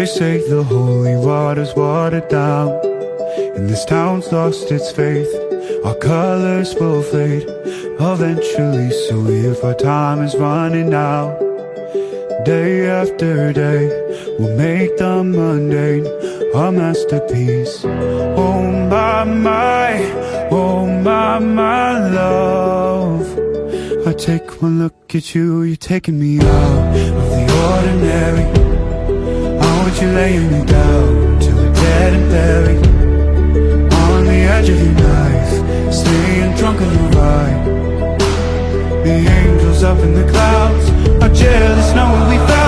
They say the holy water's watered down, and this town's lost its faith. Our colors will fade eventually, so if our time is running out, day after day, we'll make the mundane a masterpiece. Oh my, oh my love. I take one look at you, you're taking me out of the ordinary. I want you laying me down till we're dead and buried, on the edge of your knife, staying drunk on your ride. The angels up in the clouds are jealous knowing we found